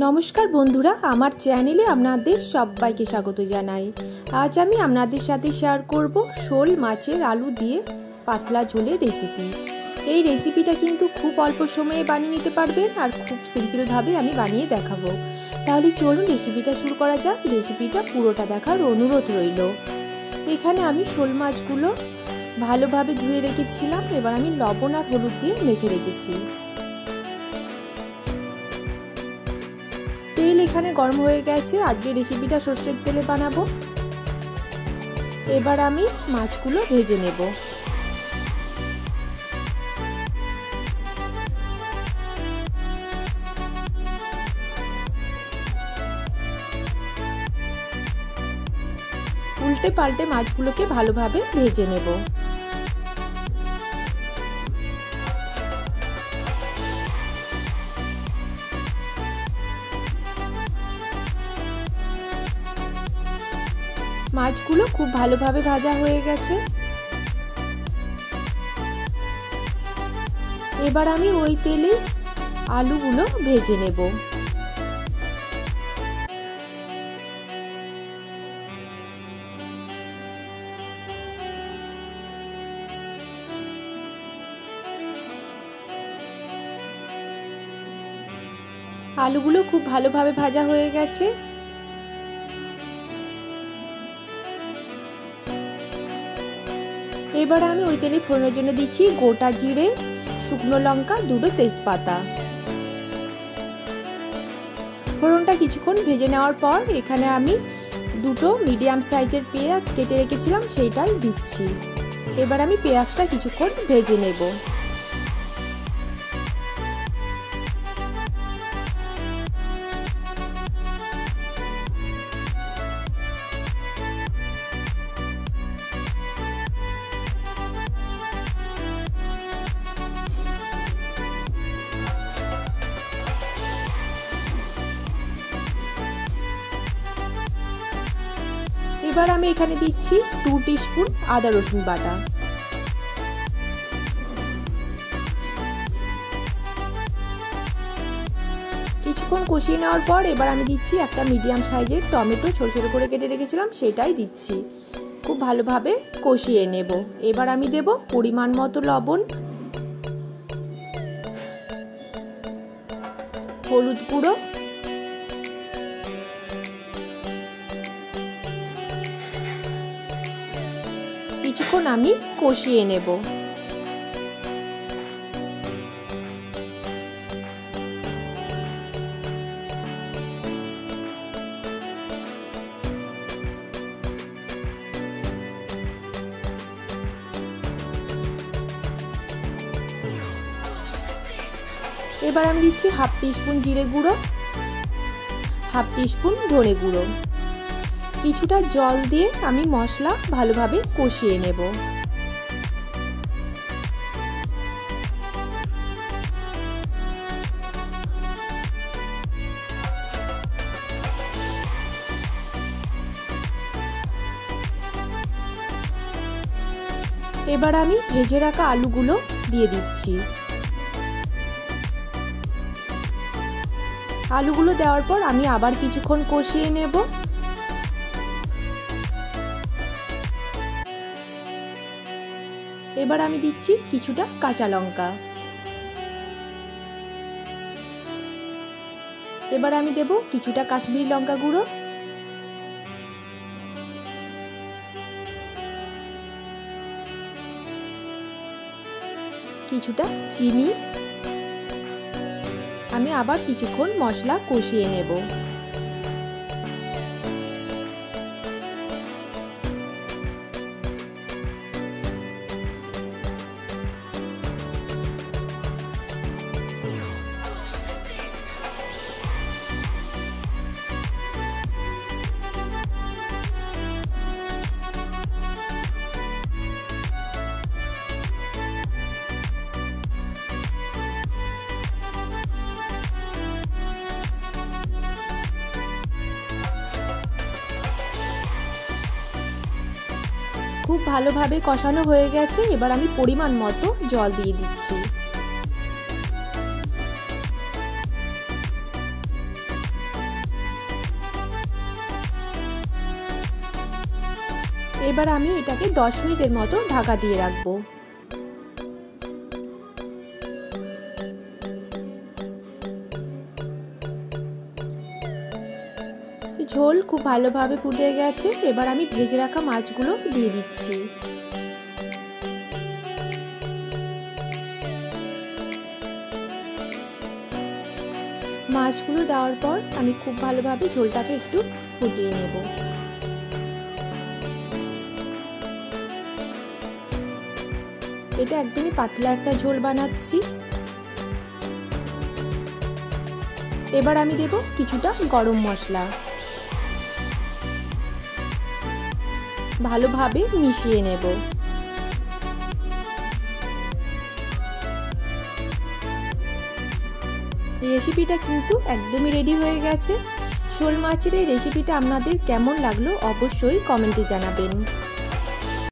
নমস্কার বন্ধুরা, আমার চ্যানেলে আপনাদের সবাইকে স্বাগত জানাই। আজ আমি আপনাদের সাথে শেয়ার করব শোল মাছের আলু দিয়ে পাতলা ঝোলের রেসিপি। এই রেসিপিটা কিন্তু খুব অল্প সময়ে বানিয়ে নিতে পারবেন আর খুব সিম্পলভাবে আমি বানিয়ে দেখাবো। তাহলে চলুন রেসিপিটা শুরু করা যাক। রেসিপিটা পুরোটা দেখার অনুরোধ রইল। এখানে আমি শোল মাছগুলো ভালোভাবে ধুয়ে রেখেছিলাম। এবার আমি লবণ আর হলুদ দিয়ে মেখে রেখেছি। তেল এখানে গরম হয়ে গেছে। আজকে রেসিপিটা সর্ষের তেলে বানাবো। এবার আমি মাছগুলো ভেজে নেব। উল্টে পাল্টে মাছগুলোকে ভালোভাবে ভেজে নেব। মাছগুলো খুব ভালোভাবে ভাজা হয়ে গেছে। এবার আমি ওই তেলে আলুগুলো ভেজে নেব। আলুগুলো খুব ভালোভাবে ভাজা হয়ে গেছে। এবার আমি ওই তেলে ফোড়নের জন্য দিচ্ছি গোটা জিরে, শুকনো লঙ্কা, দুটো তেজপাতা। ফোড়নটা কিছুক্ষণ ভেজে নেওয়ার পর এখানে আমি দুটো মিডিয়াম সাইজের পেঁয়াজ কেটে রেখেছিলাম, সেইটাই দিচ্ছি। এবার আমি পেঁয়াজটা কিছুক্ষণ ভেজে নেব। এবার আমি এখানে দিচ্ছি 2 টিস্পুন আদা রসুন বাটা। কিছুক্ষণ কষিয়ে নেওয়ার পর এবার আমি দিচ্ছি একটা মিডিয়াম সাইজের টমেটো, ছোট ছোট করে কেটে রেখেছিলাম, সেটাই দিচ্ছি। খুব ভালোভাবে কষিয়ে নেব। এবার আমি দেব পরিমাণ মতো লবণ, হলুদ গুঁড়ো, কিছুক্ষণ আমি কষিয়ে নেব। এবার আমি দিচ্ছি 1/2 টিস্পুন জিরে গুঁড়ো, 1/2 টিস্পুন ধনে গুঁড়ো। কিছুটা জল দিয়ে আমি মশলা ভালোভাবে কষিয়ে নেব। এবার আমি ভেজে রাখা আলুগুলো দিয়ে দিচ্ছি। আলুগুলো দেওয়ার পর আমি আবার কিছুক্ষণ কষিয়ে নেব। এবার আমি দিচ্ছি কিছুটা কাঁচা লঙ্কা। এবার আমি দেব কিছুটা কাশ্মীরি লঙ্কা গুঁড়ো, কিছুটা চিনি। আমি আবার কিছুক্ষণ মশলা কষিয়ে নেব। খুব ভালোভাবে কষানো হয়ে গেছে। এবার আমি পরিমাণ মতো জল দিয়ে দিচ্ছি। এবার আমি এটাকে 10 মিনিটের মতো ঢাকা দিয়ে রাখবো। ঝোল খুব ভালোভাবে ফুটে গেছে। এবার আমি ভেজে রাখা মাছগুলো দিয়ে দিচ্ছি। মাছগুলো দেওয়ার পর আমি খুব ভালোভাবে ঝোলটাকে একটু ফুটিয়ে নেব। এটা একদমই পাতলা একটা ঝোল বানাচ্ছি। এবার আমি দেব কিছুটা গরম মশলা, ভালোভাবে মিশিয়ে নেব। রেসিপিটা কিন্তু একদমই রেডি হয়ে গেছে। শোল মাছের এই রেসিপিটা আপনাদের কেমন লাগলো অবশ্যই কমেন্টে জানাবেন।